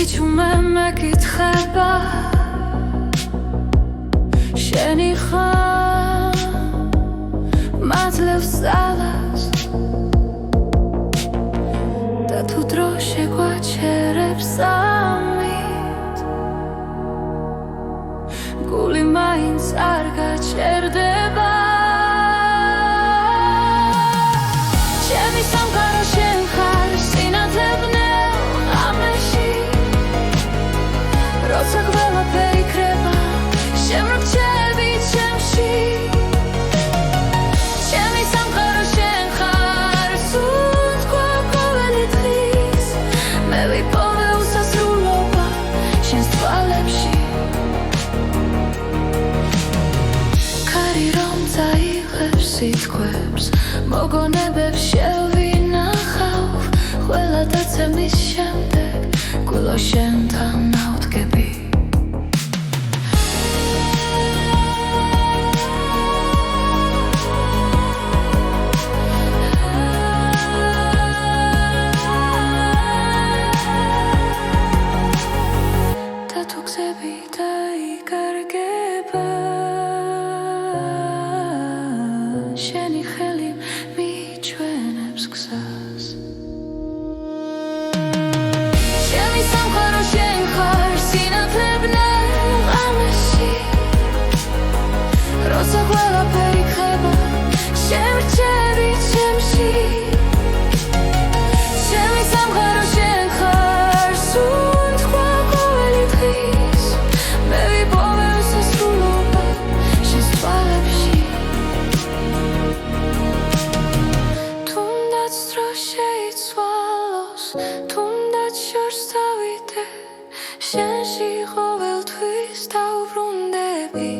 სიჩუმე მეკითხება შენი ხარ მადლებს ძალას და თუ დრო შეგვაჩერებს ამით გული მაინც არ გაჩერდება ჩემი სამყარო შენ ხარ სინათლე ამაში როცა ყველაფერი იქრება შემრჩები ჩემში ჩემი სამყარო შენ ხარ სუნთქვა ყოველი დღის მე ვიპოვე უსასრულობა შენს თვალებში ქარი რომ წაიღებს სიტყვებს მოგონებებს შევინახავ ყველა დაცემის შემდეგ გულო შენთან ავდგები და თუ გზები დაიკარგება შენი ხელი მიჩვენებს გზას ჩემი სამყარო შენ ხარ სინათლე ამაში როცა ყველაფერი იქრება შემრჩები ჩემში ჩემი სამყარო შენ ხარ სუნთქვა ყოველი დღის მე ვიპოვე უსასრულობა შენს თვალებში თუნდაც დრო შეიცვალოს თუნდაც შორს დავიდე შენში ყოველთვის დავბრუნდები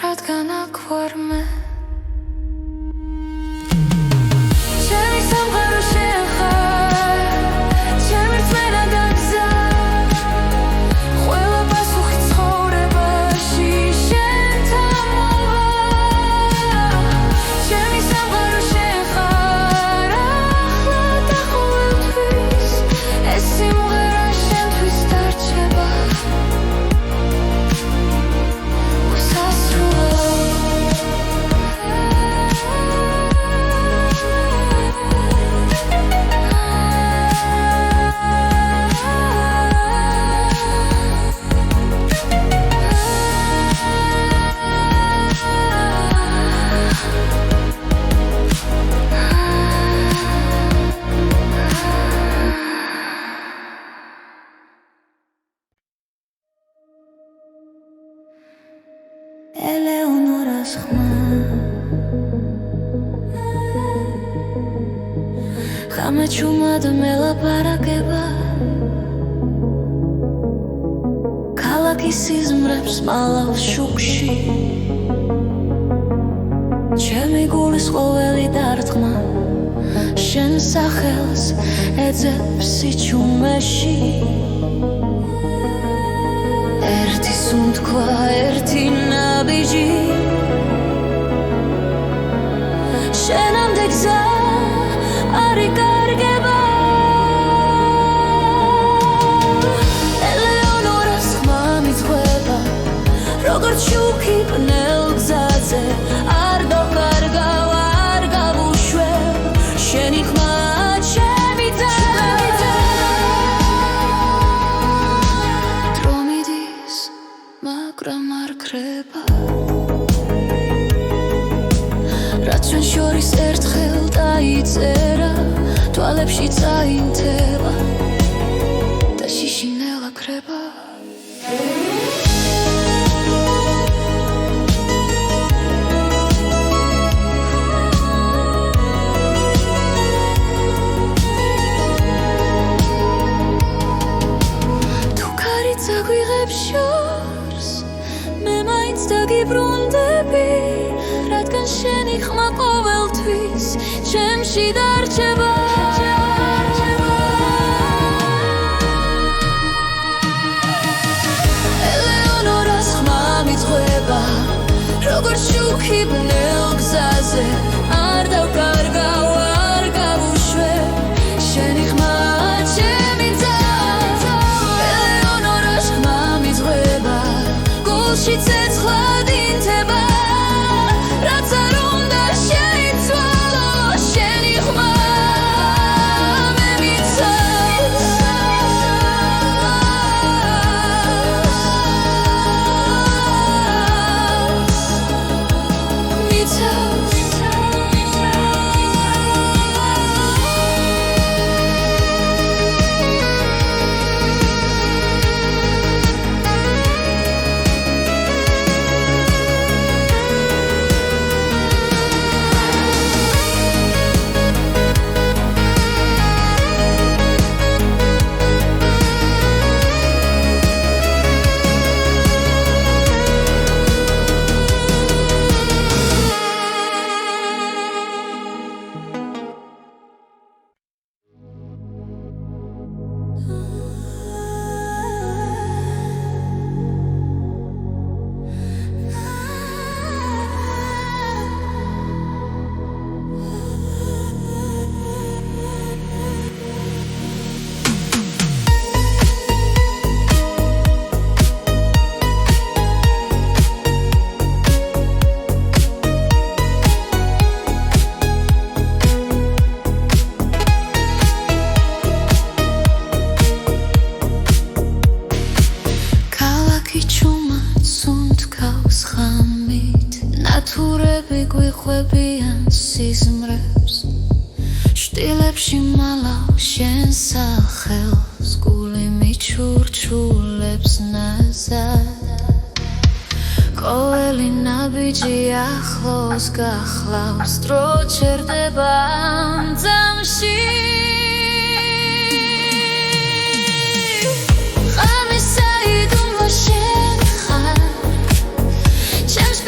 რადგან აქ ვარ მე ჩემი სამყარო შენ ხარ ჩემი რწმენა და გზა ყველა პასუხი ცხოვრებაში შენთან მოვა ჩემი სამყარო შენ ხარ ახლა და ყოველთვის ეს სიმღერა შენთვის დარჩება ელეონორას ხმა ხამეჩუმად მელაპარაკება ქალაქის სიზმრებს მალავს შუქში ჩემი გულის ყოველი დარტყმა შენ სახელს ეძებს სიჩუმეში ერთი სუნთქვა ერთი ნაბიჯი შენამდე გზა არ იკარგება ელეონორას ხმა მიძღვება როგორც შუქი პნელ გზაზე არ დავკარგავ არ გავუშვებ შენი ხმა ჩემი და დრო მიდის მაგრამ არ ქრება რაც ჩვენ შორის ერთხელ დაიწერა თვალებში წაინთება და შიშინელა ქრება თუ ქარი წაგვიღებს შორს მე მაინც დაგიბრუნდები რადგან შენი ხმა ყოველთვის ჩემში დარჩება ელეონორას ხმა მიძღვება როგორც შუქი ბნელ გზაზე არ დავკარგავ არ გავუშვებ შენი ხმა ჩემი და ხელში ცეცხლად ინთება რაც არ უნდა შეიცვალო შენი ხმა მე მიცავს ნათურები გვიხვებიან სიზმრებს შტილებში მალავ შენ სახელს გული მიჩურჩულებს ნაზად ყოველი ნაბიჯი ახლოს გახლავს დრო ჩერდება ძამში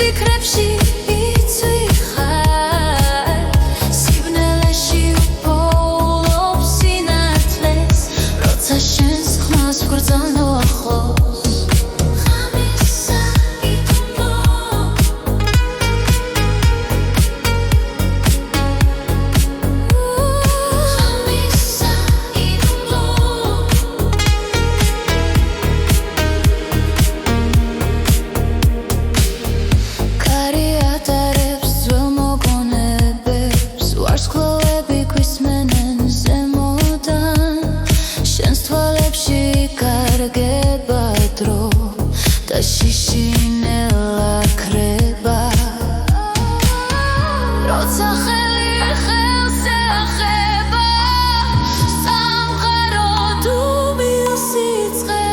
ფიქრებში იცვი ხარ სიბნელეში უპოულობ სინათლეს როცა შენს ხმას ვგრძნო ახლოს ხამისა იდუმბო ხამისა იდუმბო შიშინელა ქრება როცა ხელი ხელს ეხება სამყარო თუ მილსიცხე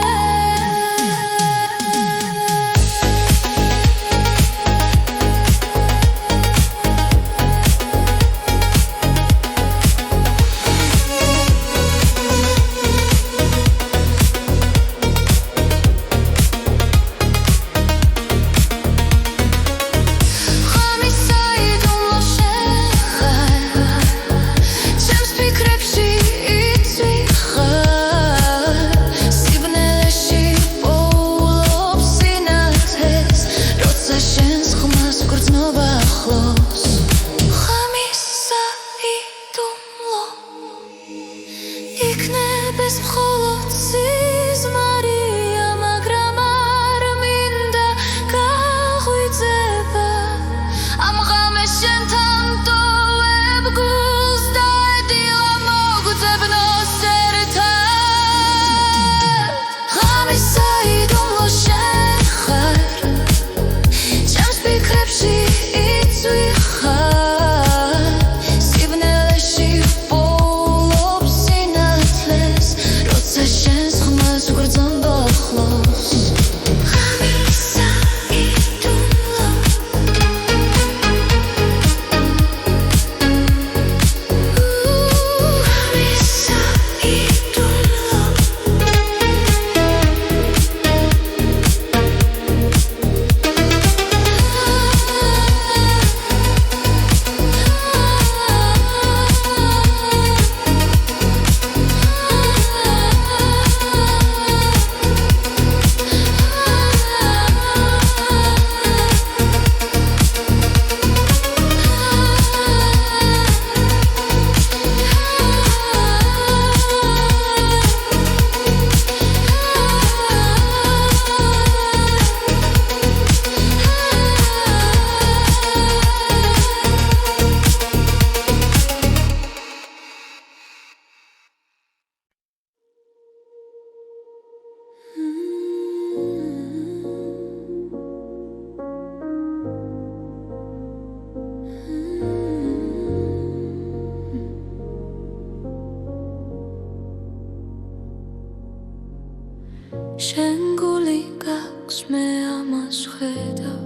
მე ამას ხედავ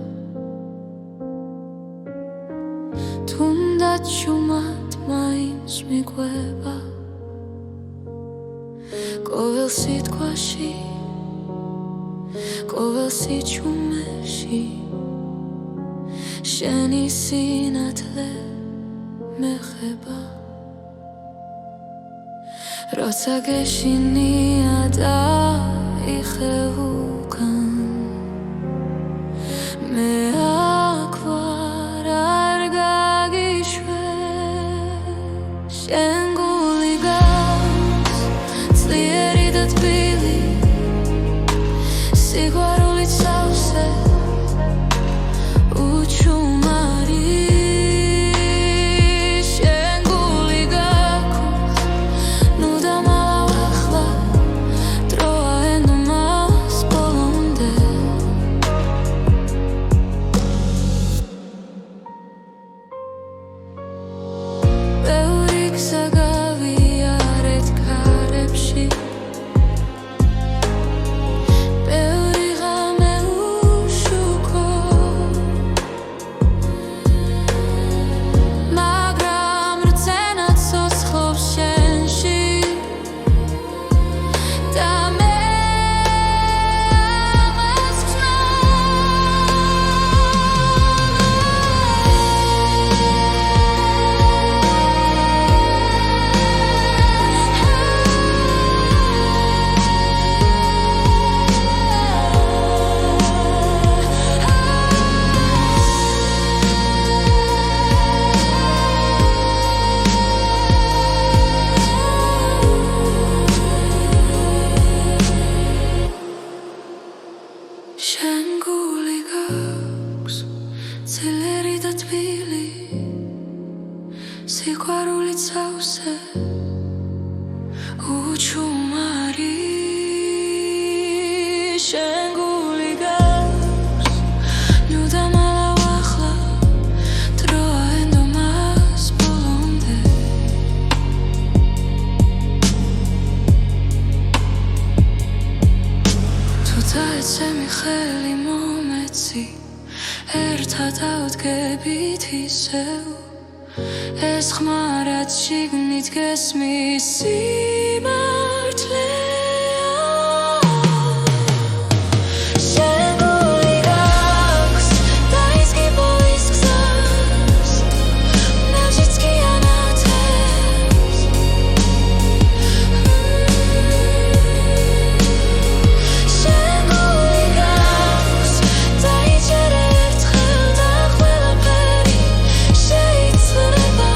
თუნდაც შუმად მაინც მიყვება ყოველ სიტყვაში ყოველ სიჩუმეში შენი სინათლე მეხება როცა გეშინია და იხევუკან მე აქ ვარ არ გაგიშვებ შენ გული გავს ძლიერი და თბილი სიყვარულით სავსე შენ გული გაქვს ძლიერი და თბილი სიყვარულით სავსე უჩუმარი შენ გული გაქვს ნუ დამალავ ახლა დროა ენდომას ბოლომდე თუ დაეცემი ხელი მომეცი ერთად ავდგებით ისევ ეს ხმა რაც შიგნით გესმის სიმართლეა შენ გული გაქვს დაიწყი ბოლის გზას ნაჟიც კი ანათებს შენ გული გაქვს დაიჯერ ერთხელ და ყველაფერი შეიცვლება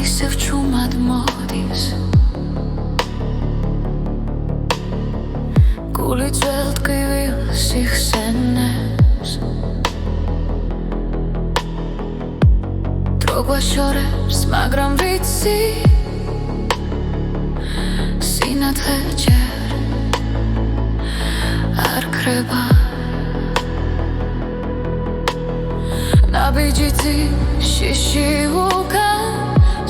ისევ ჩუმად მოდის გული ძველ ტკივილ სიხსენებს დრო გვაშორებს მაგრამ ვიცი სინათლე ჯერ არ ქრება ნაბიჯითი შიში უკან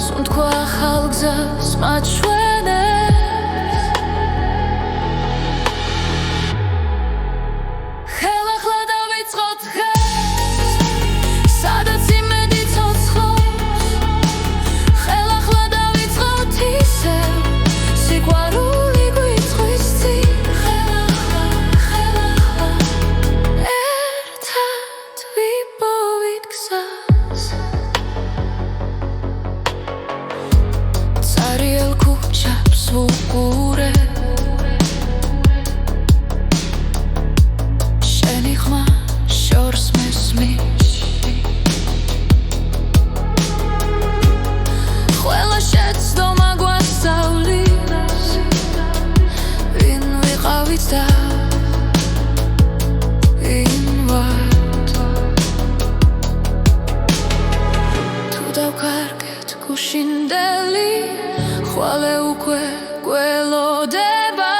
სუნთქვა ახალ გზას მაჩვენებს ხელახლა დავიწყოთ დღეს სადაც იმედი ცოცხლობს ხელახლა დავიწყოთ ისევ სიყვარული გვიწვის წინ ხელახლა ერთად ვიპოვით გზას წარიელ ქუჩებს ვუყურებ შენი ხმა შორს მესმის ყველა შეცდომა გვასწავლის ვინ ვიყავით და ვინ ვართ თუ დავკარგეთ გუშინდელი ხვალე უკვე გველოდება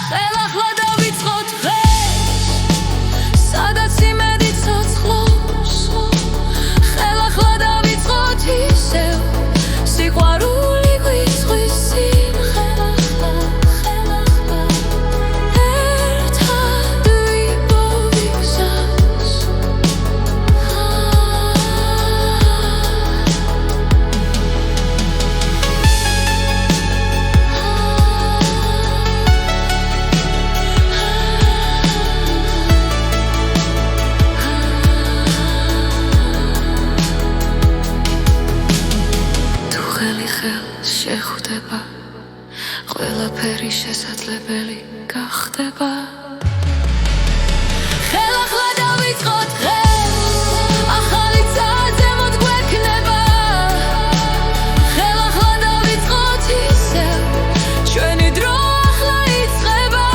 ხელახლა დავიწყოთ დღეს სადაც იმედი ცოცხლობს ხელახლა დავიწყოთ ისევ სიყვარული გვიწვის წინ ხელახლა ერთად ვიპოვით გზას თუ ხელი ხელს შეხვდება ყველაფერი შესაძლებელი გახდება ხელახლა დავიწყოთ დღეს ახალი წაძემოთ გვექნება ხელახლა დავიწყოთ ისევ ჩვენი დრო ახლა იწყება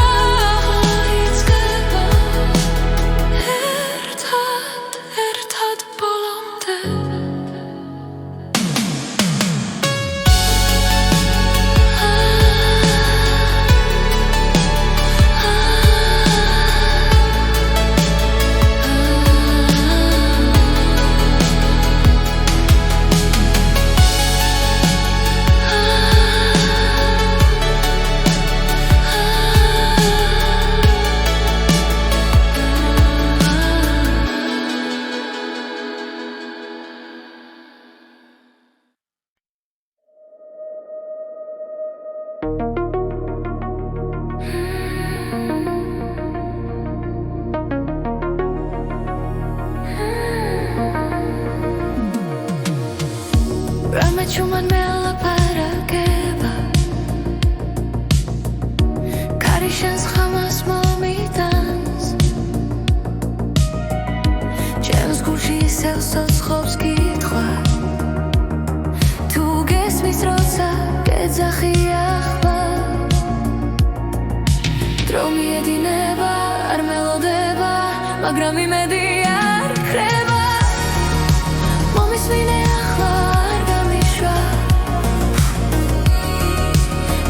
ერთად ბოლომდე რამე ჩუმად მეალაპარაკება ქარიშანს ხამას მომიტანს ჩემს გულში ისევ სოცხობს კითხვა თუ გესმის როცა გეძახი ახლა დრო მიედინება არ მელოდება მაგრამ იმედი არ ქრება მომისმინე ახლა არ გამიშვა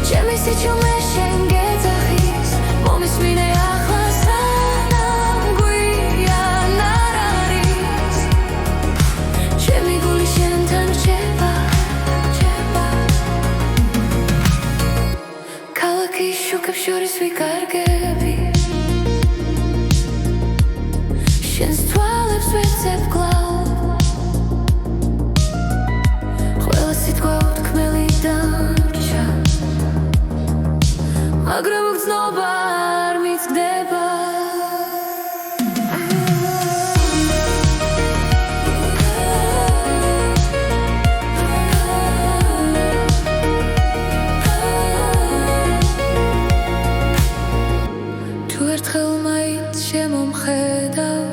ჩემი სიჩუმე შენ გეძახის მომისმინე ახლა სანამ გვიან არ არის ჩემი გული შენთან რჩება ქალაქის შუქებს შორის ვიკარგები შენს თვალებს ვეცებ კლავ ყველა სიტყვა უთქმელი დარჩა მაგრამ უგრძნობა არ მიცდება თუ ერთხელ მაინც შემომხედავ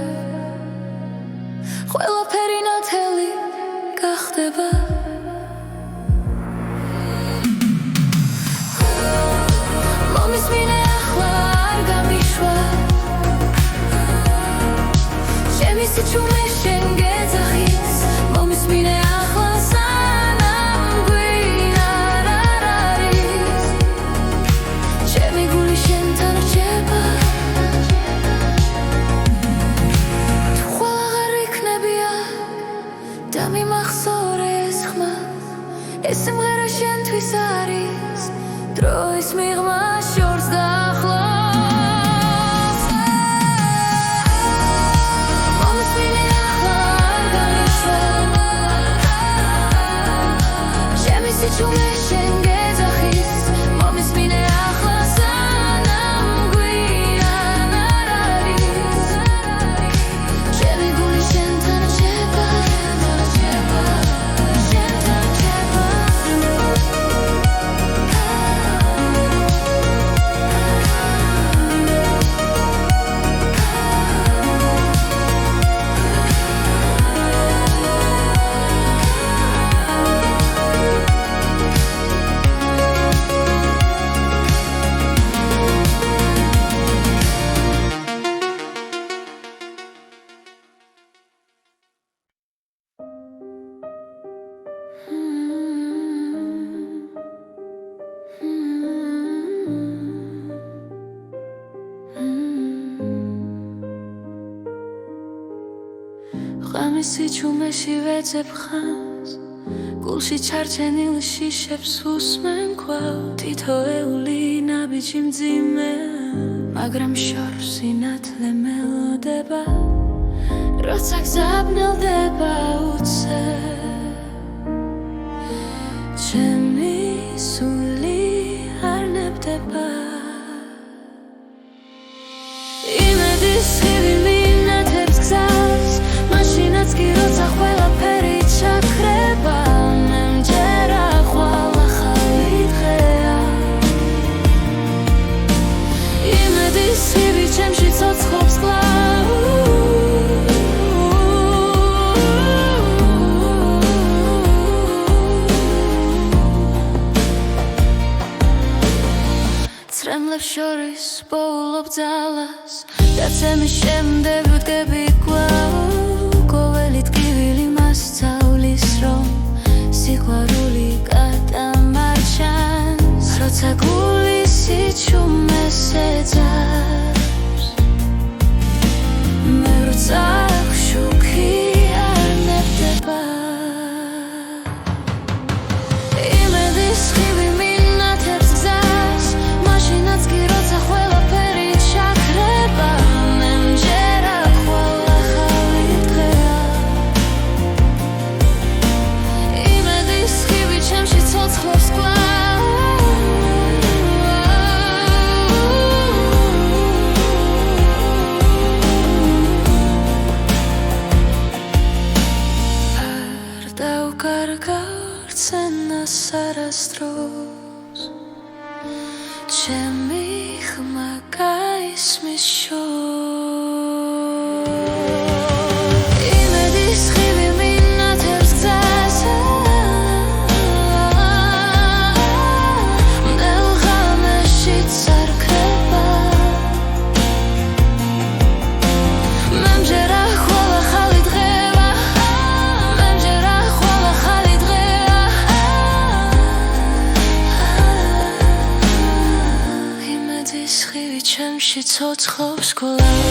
Შემისი ჩუმე შენ გეძახის მომისმინე ახლა სანამ გვინარ არ არის ჩემი გული შენთან რჩება თუ ხვალ აღარ იქნებია და მიმახსოვრე ეს ხმა ეს სიმღერა შენთვის არის დროის მიღმა შორს დაახლოს მომისმინე ახლა არ განიცვალ შემისი ჩუმე შენ გეძახის მომისმინე ახლა სანამ გვიან არ არის ჩემი გული შენთან რჩება ღამისი ჩუმეში ვეძებ ხანს გულში ჩარჩენილ შიშებს უსმენ კვლავ თითოეული ნაბიჯი მძიმე მაგრამ შორს სინათლე მელოდება როცა გზაბნელდება უცებ ჩემი სული არ ნებდება იმედის ხივი მინათებს გზას მაშინაც კი როცა ყველაფერი ჩაქრება მე მჯერა ხვალ ახალი დღეა იმედის ხივი ჩემში ცოცხლობს კვლავ ცრემლებს შორის პოულობ ძალას და ცემის შემდეგ ვდგები კვლავ ყოველი ტკივილი მასწავლის რომ სიყვარული გადამარჩენს როცა გული სიჩუმეს ეძებს მე როცა შუქი არ ნებდება იმედის ხივი მინათებს გზას მაშინაც კი როცა ყველაფერი ჩაქრება მე მჯერა ხვალ ახალი დღეა იმედის ხივი ჩემში ცოცხლობს კვლავ არ დავკარგავ რცენას არასდროს ჩემი ხმა გაისმის შორს იმედის ხივი მინათებს გზას მდელ ღამეშიც არ ქრება მე მჯერა ხვალ ახალი დღეა მე მჯერა ხვალ ახალი დღეა იმედის ხივი ჩემში ცოცხლობს კვლავ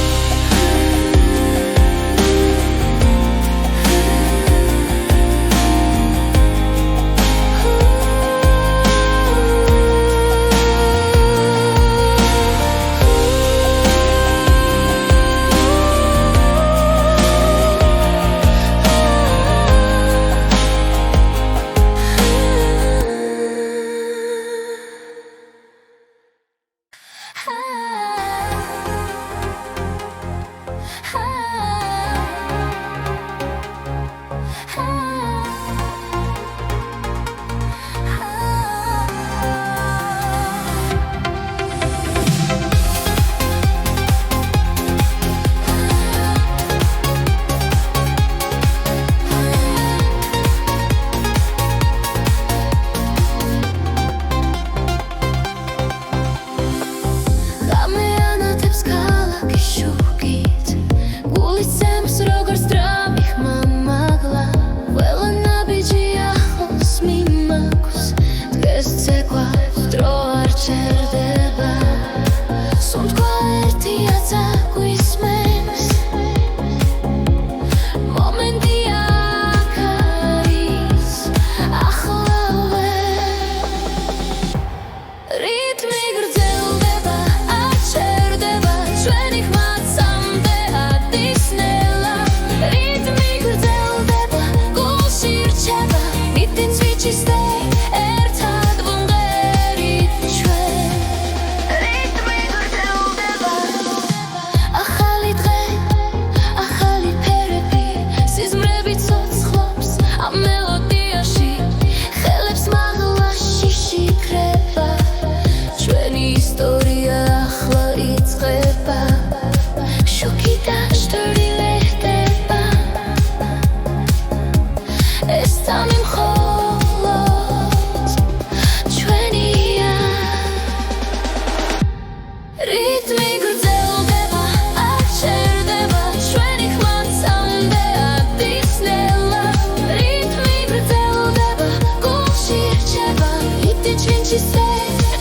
ისე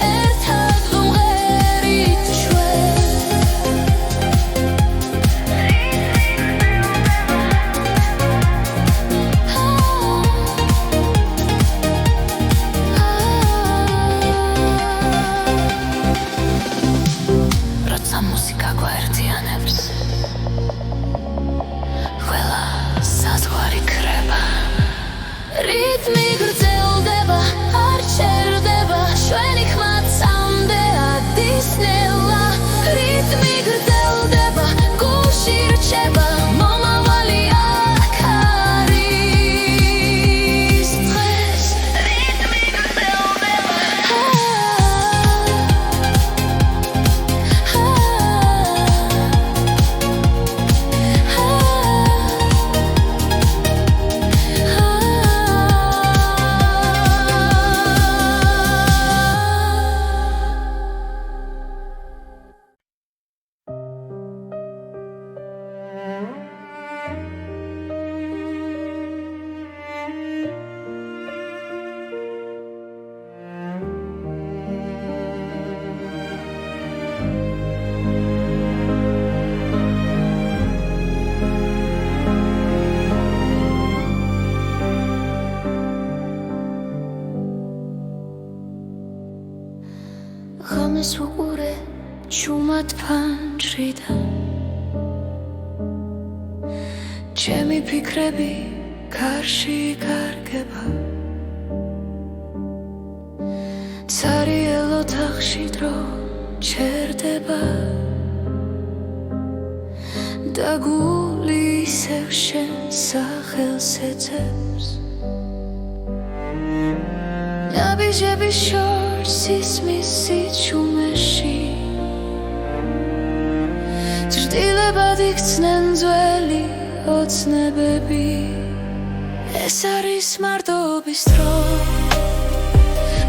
ერთად ვუმღერით ჩვენ როცა მუსიკა გვაერთიანებს ყველა საზღვარი ქრება რითმი გრძელდება არ ჩერდება შვენი ხმა წამდეადისნელა რითმი გრძელდება გულში რჩება მომავალი აქ არის დღეს რითმი გრძელდება ღამეს უყურე ჩუმად ფანჯრიდან ჩემი ფიქრები გარში კარგება ცარიელ ოთახში დრო ჩერდება და გული ისევ შენ სახელს ეძებს ნაბიჯების შორს ისმის სიჩუმეში ჭრდილებად იქცნენ ძველი ოცნებები ეს არის მარტოობის დრო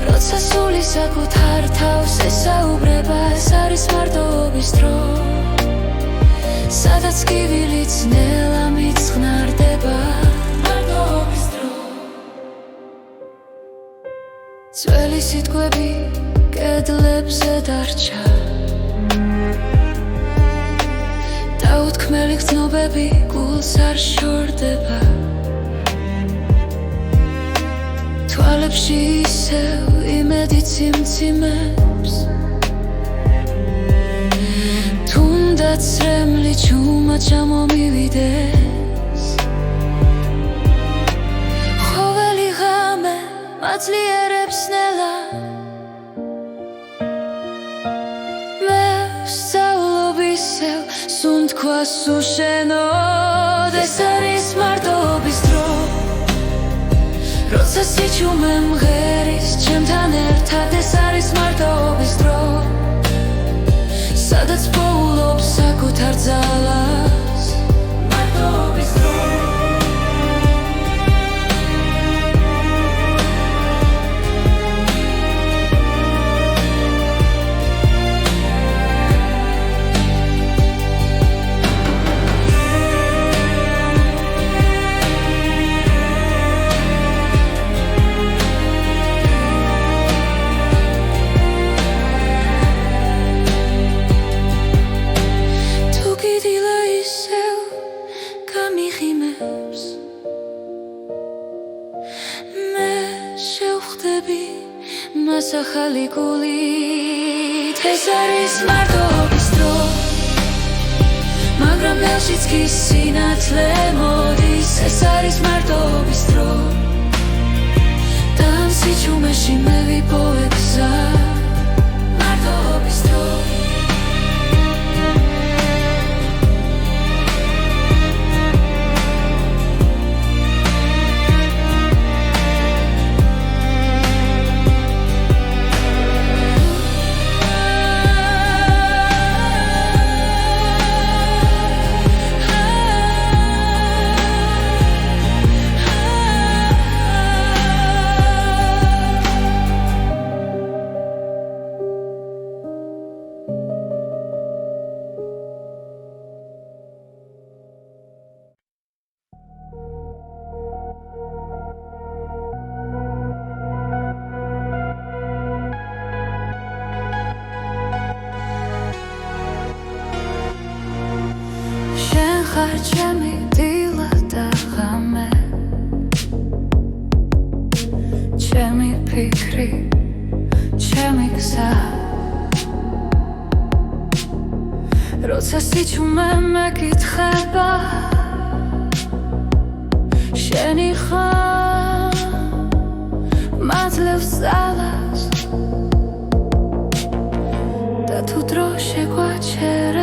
როცა სული საკუთარ თავს ესაუბრება ეს არის მარტოობის დრო სადაც კივილი ძნელა მიწყნარდება მარტოობის დრო ძველი სიტყვები კედლებზე დარჩა დაუთქმელი გრძნობები გულს არ შორდება თვალებში ისევ იმედი ციმციმებს თუნდაც რემლი ჩუმად ჩამომივიდეს ხოველი ღამე მაძლიერებს ნელა მე ვსწავლობ ისევ სუნთქვას უშენოდ ეს არის მარტოობის დრო როცა სიჩუმე მღერის ჩემთან ერთად ეს არის მარტოობის დრო სადაც პოულობს საკუთარ ძალას მარტოობის დრო ახალი გულით ეს არის მარტოობის დრო მაგრამ ნელშიც კი სინათლე მოდის ეს არის მარტოობის დრო და ამ სიჩუმეში მე ვიპოვებ გზა მარტოობის დრო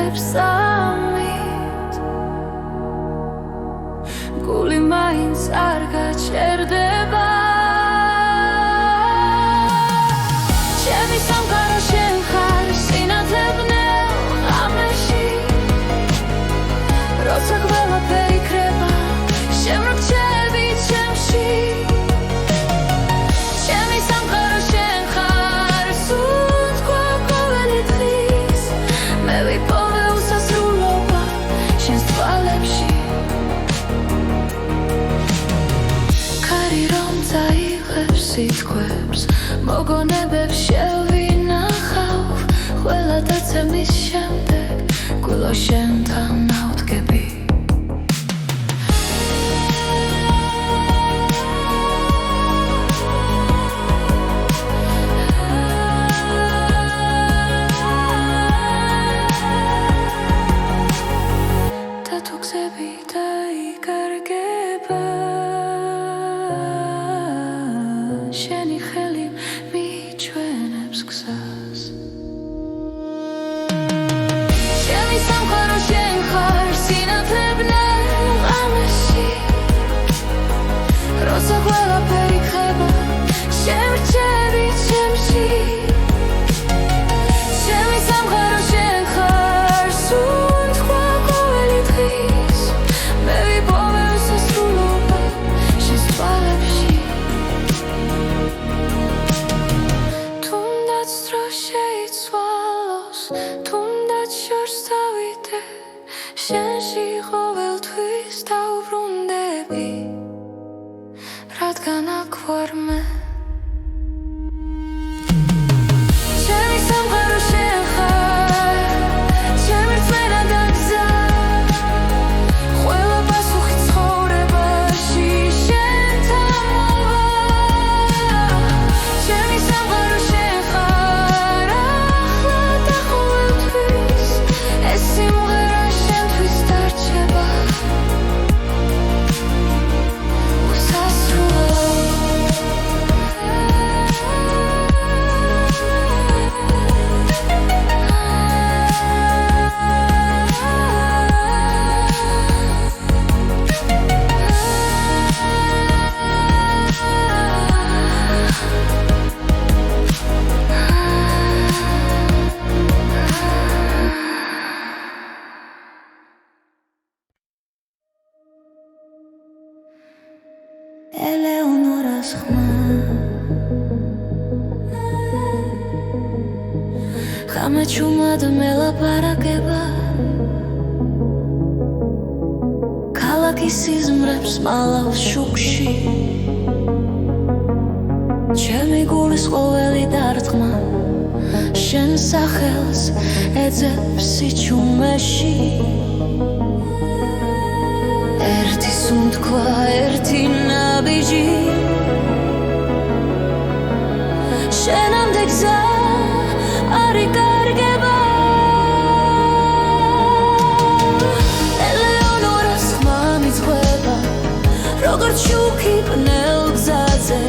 იღებს სამით გული მაინც არ გაჩერდება ჩემი სამყარო შენ ხარ სინათლე ბნელ ღამეში როცა ყველაფერი იქრება შემრჩები ჩემში ჩემი სამყარო შენ ხარ სულ თქვა ყოველი დღის მე ვიპოვე უსასრულობა შენს თვალებში ქარი რომ წაიღებს სიტყვებს მოგონებებს შევინახავ ყველა დაცემის შემდეგ გულო შენთან ავდგები და თუ გზები დაიკარგება შენი ხელი მიჩვენებს გზას ჩემი სამყარო შენ ხარ სინათლე ბნელ ღამეში როცა ყველაფერი იქრება შემრჩები ჩემში ჩემი სამყარო შენ ხარ სულ თქვა ყოველი დღის მე ვიპოვე უსასრულობა შენს თვალებში თუნდაც დრო შეიცვალოს თუნდაც შორს დავიდე შენში ყოველთვის დავბრუნდები რადგან აქ ვარ მე ჩემი სამყარო შენ ხარ ჩემი რწმენა და გზა ყველა პასუხი ცხოვრებაში შენთან მოვა ჩემი სამყარო შენ ხარ ახლა და ყოველთვის ეს სიმღერა შენთვის დარჩება ელეონორას ხმა ხამეჩუმად მელაპარაკება ქალაქის სიზმრებს მალავს შუქში ჩემი გულის ყოველი დარტყმა შენ სახელს ეძებს სიჩუმეში ერთი სუნთქვა ერთი ნაბიჯი შენამდე გზა არ იკარგება ელეონორას ხმა მიძღვება როგორც შუქი ბნელ გზაზე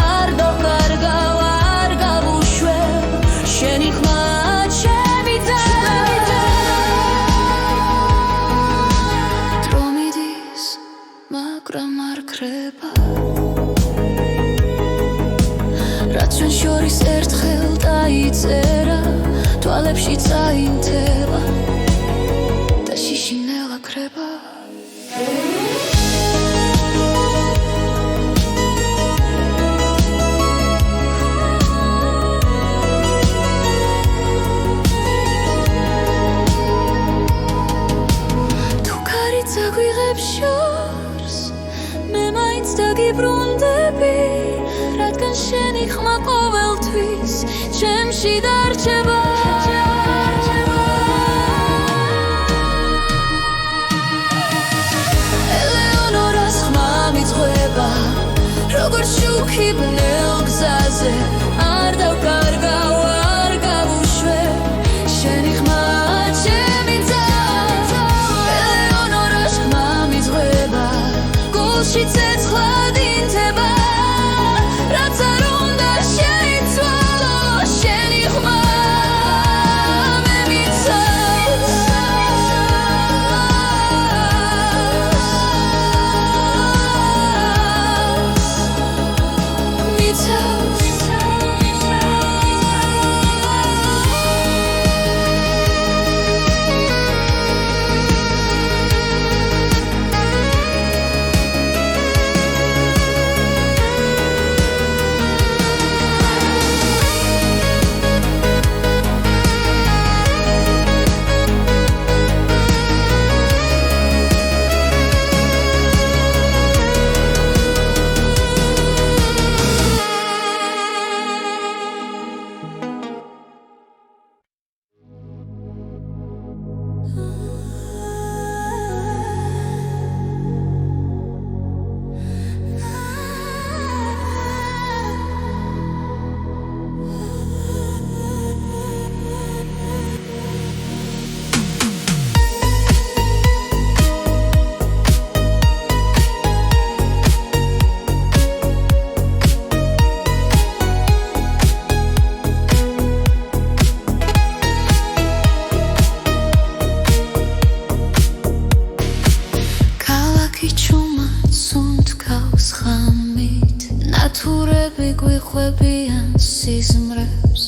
არ დავკარგავ არ გავუშვებ შენი ხმა ჩემი ძალა დრო მიდის მაგრამ არ ქრება რაც ჩვენ შორის ერთხელ დაიწერა თვალებში წაინთება და შიშინელა ქრება თუ ქარი წაგვიღებს შორს მე მაინც დაგიბრუნდები რადგან შენი ხმა ყოველთვის ჩემში დარჩება ელეონორას ხმა მიძღვება როგორც შუქი ბნელ გზაზე არ დავკარგავ არ გავუშვებ შენი ხმა ჩემი ძალა ელეონორას ხმა მიძღვება გულში ცეცხლად ინთება რაც არ უნდა შეიცვალო შენი ხმა მე მიცავს ათურები გვიხვებიან სიზმრებს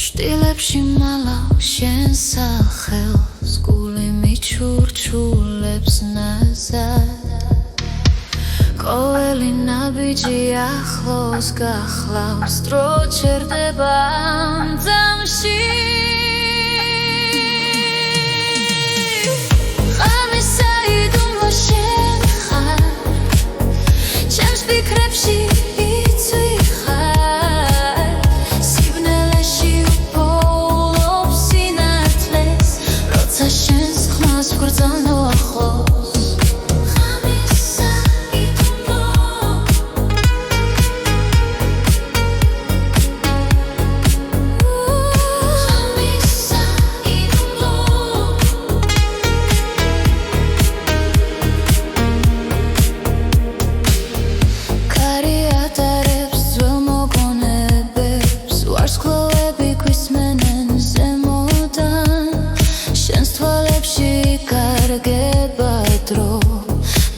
შტილებში მალავ შენ სახელს გული მიჩურჩულებს ნაზად ყოველი ნაბიჯი ახლოს გახლავს დრო ჩერდება ძამში ფიქრებში იცვიხარ სიბნელეში უპოულობ სინათლეს როცა შენს ხმას ვგრძნო ახლოს ღამისა იდუმლო ღამისა იდუმლო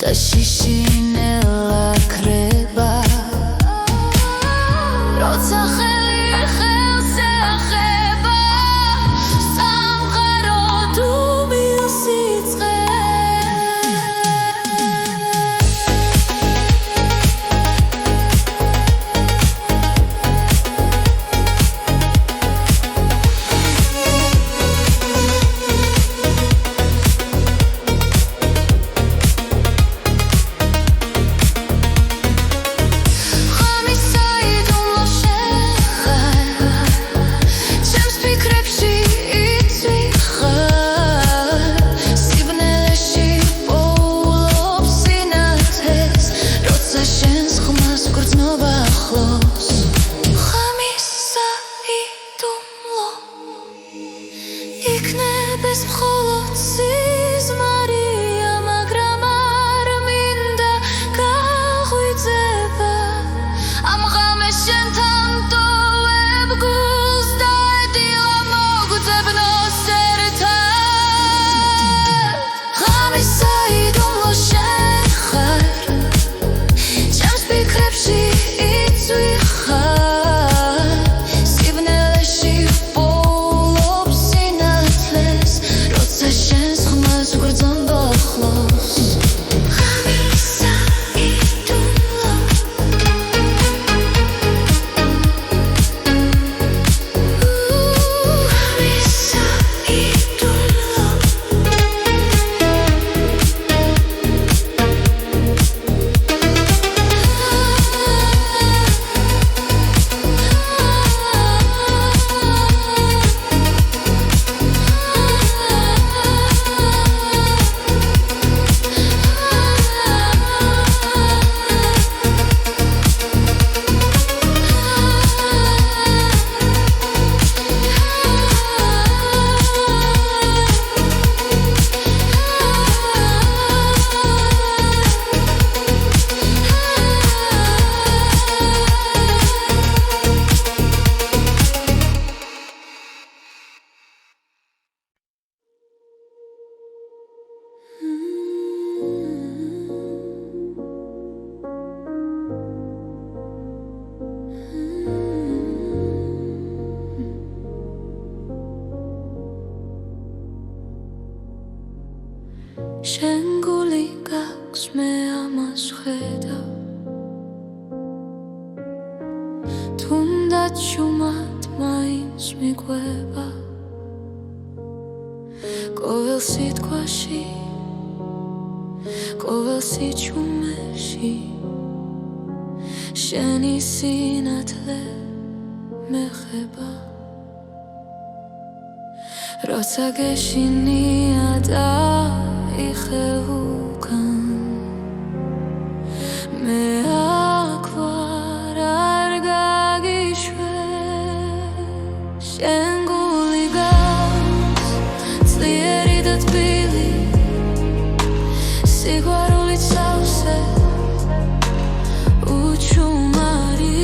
და შიშინელა ქრება როცა ხელი ხელს ეხება სამყარო თუ მილსიწყე იქნებს მხოლოდ სიზმარია მაგრამ არ მინდა გაღვიძება ამ ღამეს შენთან ტოვებ გულს და ეტილა მოგძებნოს ერთად ღამისა იდუმლო შენ ხარ ჩემს ფიქრებში იცვიხარ სიბნელეში შენ გული გაქვს მე ამას ხედავ თუნდაც შუმად მაინც მიყვება ყოველ სიტყვაში ყოველ სიჩუმეში შენი სინათლე მეხება როცა გეშინია და იხევუკან მე აქ ვარ არ გაგიშვებ შენ გული გაქვს ძლიერი და თბილი სიყვარულით სავსე უჩუმარი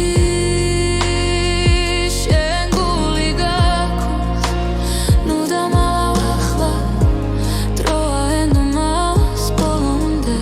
შენ გული გაქვს ნუ დამალავ ახლა დროა ენდომას ბოლომდე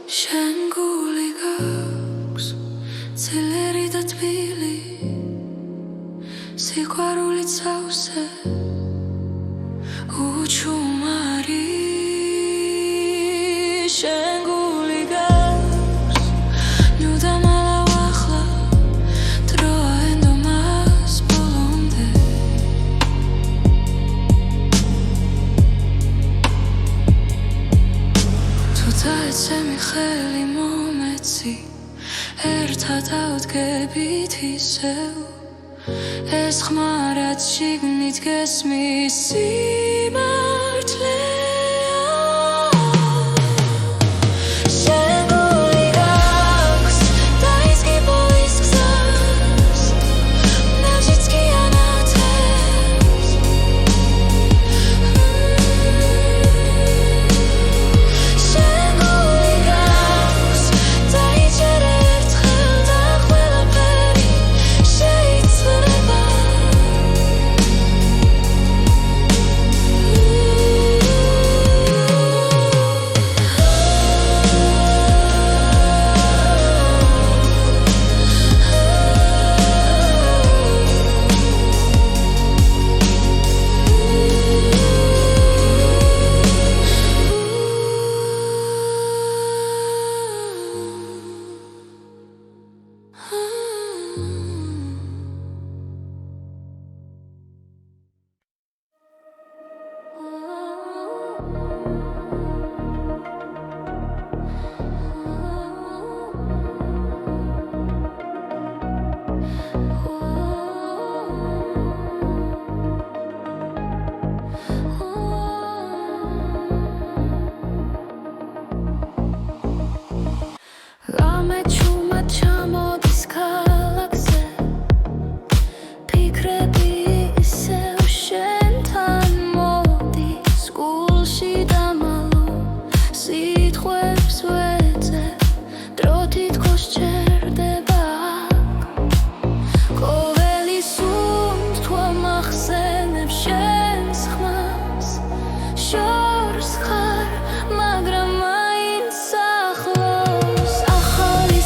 შენ გული გაქვს ძლერი და თბილი სიყვარულით სავსე უჩუმარი შენ გული გაქვს ნუდა მალავ ახლა დროა ენდომას ბოლომდე თუ დაეცემი ხელი მომეცი ერთად ავდგებით ისევ ეს ხმა რაც შიგნით გესმის სიმართლეა შენ გული გაქვს დაიწყი ბოლის გზას ნაჟიც კი ანათებს შენ გული გაქვს დაიჯერ ერთხელ და ყველაფერი შეიძლება შორს ხარ, მაგრამ მაინც ახლოს ახალი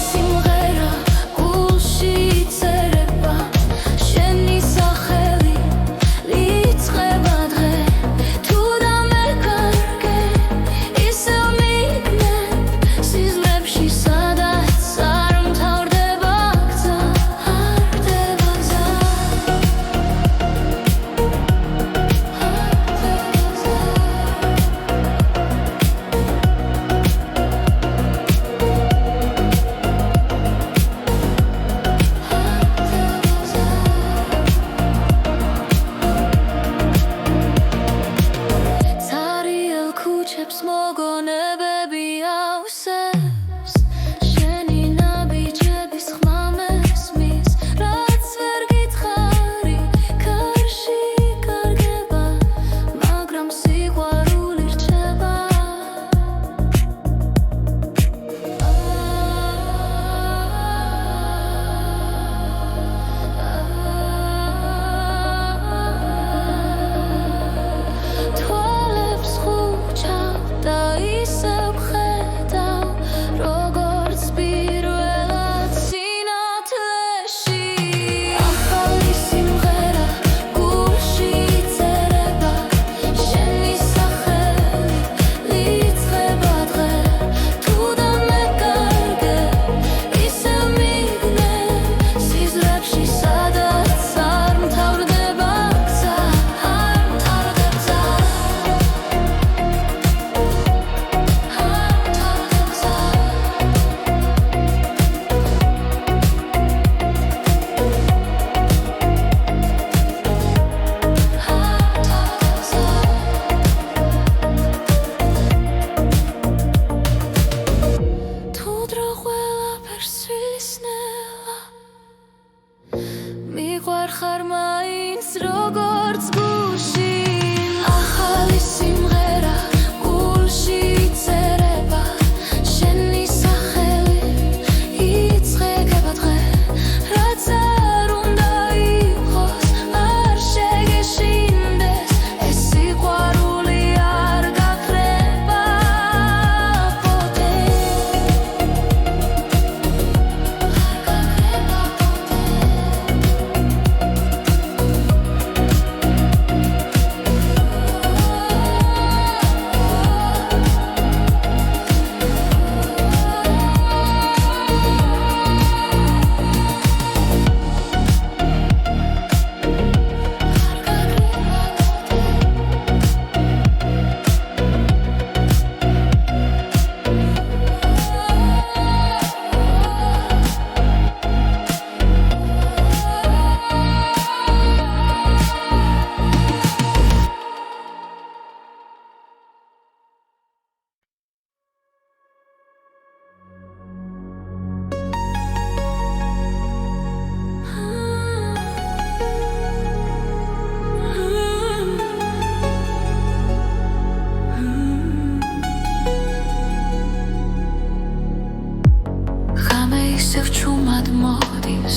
ისევ ჩუმად მოდის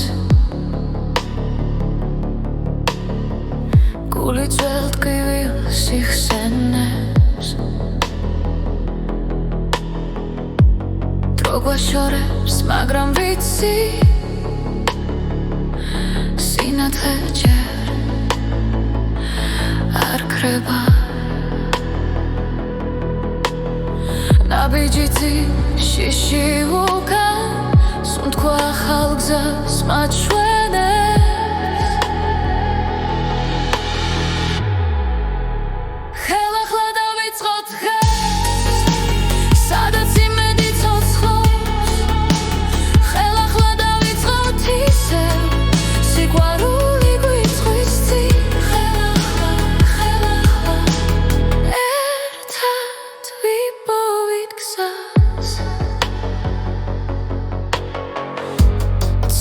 გული ძველთკივილ სიხსენებს დრო გვაშორებს მაგრამ ვიცი სინათლე ჯერ არ ქრება ნაბიჯი შიში უკან სუნთქვა ახალ გზას მაჩვენებს ხელახლა დავიწყოთ სადაც იმედი ცოცხლობს ხელახლა დავიწყოთ ისევ სიყვარული გვიწვის წინ ხელახლა ერთად ვიპოვით გზას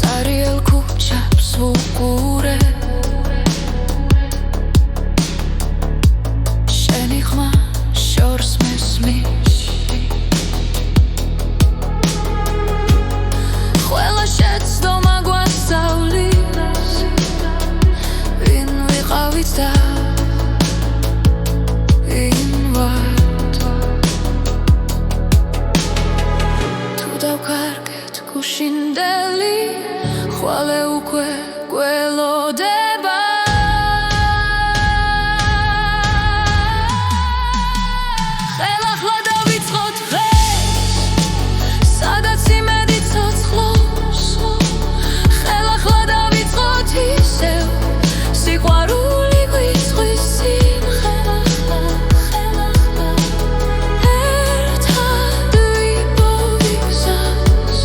წარიელ ქუჩებს ვუყურებ შენი ხმა შორს მესმის ყველა შეცდომა გვასწავლის ვინ ვიყავით და ვინ ვართ თუ დავკარგეთ გუშინდელი ხვალე უკვე გველოდება ხელახლა დავიწყოთ სადაც იმედი ცოცხლობს ხელახლა დავიწყოთ ისევ სიყვარული გვიწვის წინ ხელახლა ერთად ვიპოვით გზას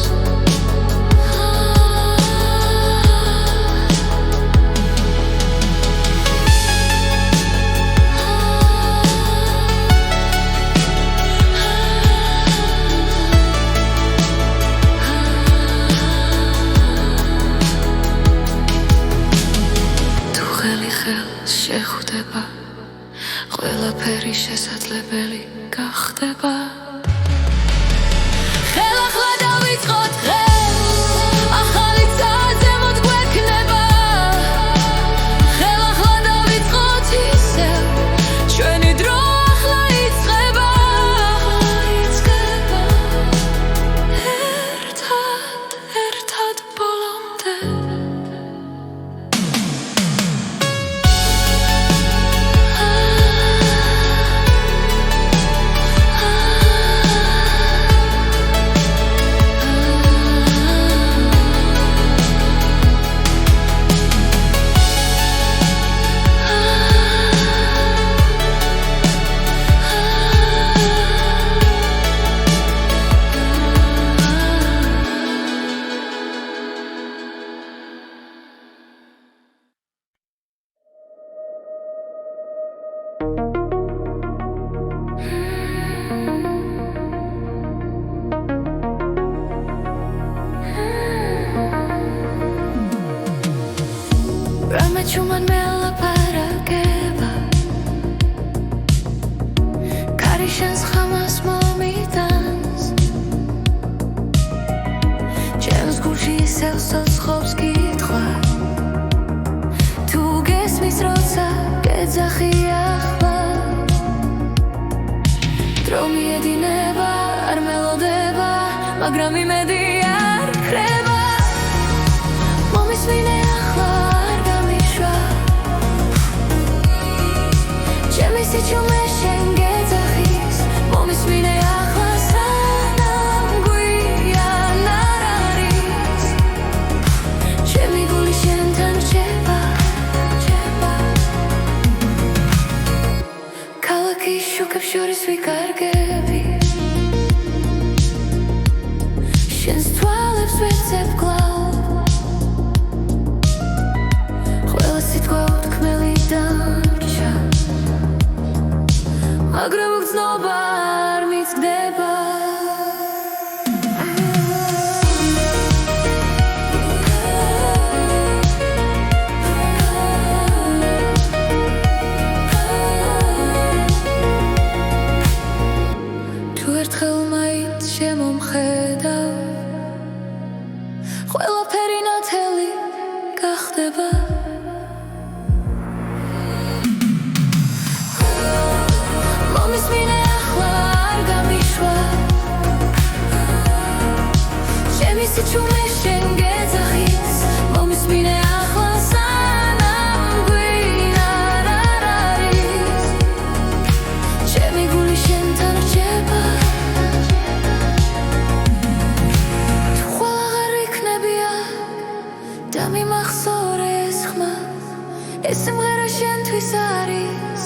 თუ ხელი ხელს შეხვდება ყველაფერი შესაძლებელი გახდება ხელახლა დავიწყოთ ახალი გზა ზემოთ გვექნება ხელახლა დავიწყოთ ისევ ჩვენი დრო ახლა იწყება ერთად ბოლომდე რამე ჩუმან მელაპარაკება ქარიშენს ხამას მომიტანს ჩემს გულში ისევ სოცხობს კითხვა თუ გესმის როცა გეძახი ახლა დრო მიედინება არ მელოდება მაგრამ იმედი არ ქრება მომისმინე ახლა არ გამიშვა ჩემი სიჩუმე შენ გეძახის მომისმინე ახლა სანამ გვიან არ არის ჩემი გული შენთან რჩება ქალაქის შუქებს შორის ვიკარგები შენს თვალებს ვეცებ კლავ ყველა სიტყვა უთქმელი დამრჩა მაგრამ უგრძნობა არ მიცგდება თუ ერთხელ მაინც შემომხედავ სიჩუმე შენ გეძახის მომისმინე ახლა სანამ გვინარ არ არის ჩემი გული შენთან რჩება თუ ხვალ აღარ იქნებია და მიმახსოვრე ეს ხმა ეს სიმღერა შენთვის არის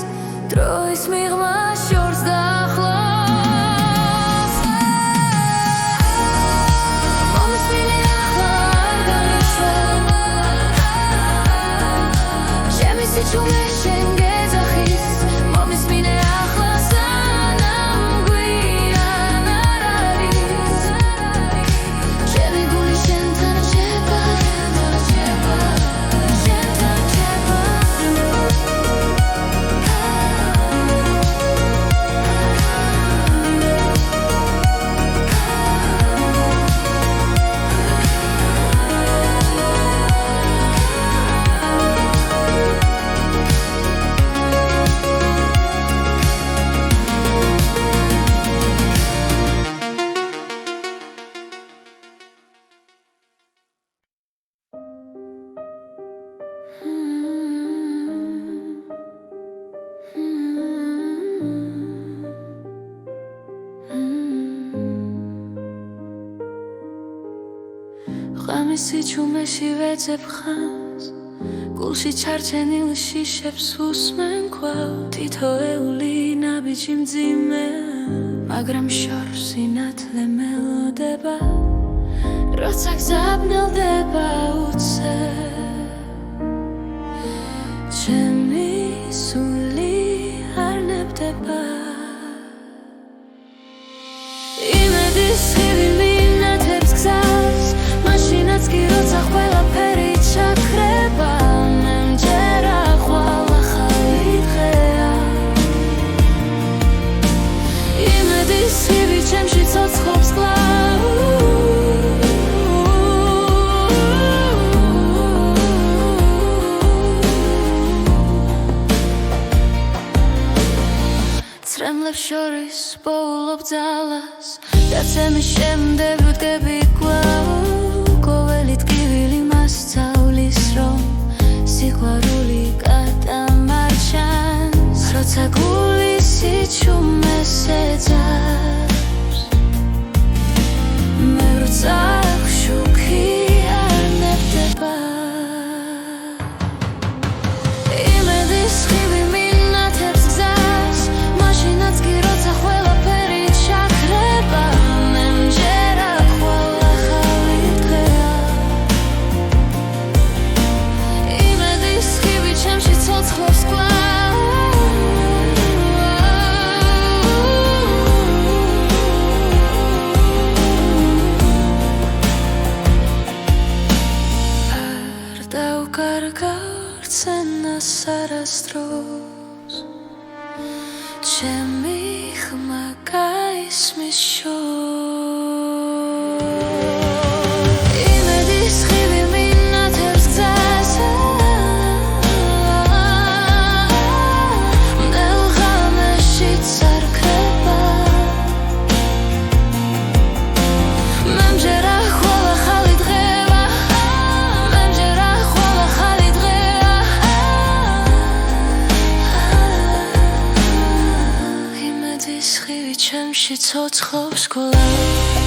დროის მიღმა შორს დაახლოს მომისმინე ახლა არ განიშვებ ჩემი სიჩუმე შენ გეძახის მომისმინე ახლა სანამ გვიან არ არის ჩემი გული შენთან რჩება ღამის სიჩუმეში ვეძებ ხანს გულში ჩარჩენილ შიშებს უსმენ კვლავ თითოეული ნაბიჯი მძიმე მაგრამ შორს სინათლე მელოდება როცა გზაბნელდება უცებ ჩემი სული არ ნებდება იმედის ხივი მინათებს გზას მაშინაც კი როცა ყველაფერი ჩაქრება მე მჯერა ხვალ ახალი დღეა იმედის ხივი ჩემში ცოცხლობს კვლავ ცრემლებს შორის პოულობ ძალას და ცემის შემდეგ ვდგები კვლავ ყოველი ტკივილი მასწავლის რომ სიყვარული გადამარჩენს როცა გული სიჩუმეს ეძებს მე როცა შუქი არ ნებდება იმედის ხივი მინათებს გზას მაშინაც კი როცა ყველაფერი ჩაქრება მე მჯერა ხვალ ახალი დღეა იმედის ხივი ჩემში ცოცხლობს კვლავ არ დავკარგავ რცენას არასდროს ჩემი ხმა გაისმის შორს იმედის ხივი მინათებს გზას მდელ ღამეშიც არ ქრება მე მჯერა ხვალ ახალი დღეა მე მჯერა ხვალ ახალი დღეა იმედის ხივი ჩემში ცოცხლობს კვლავ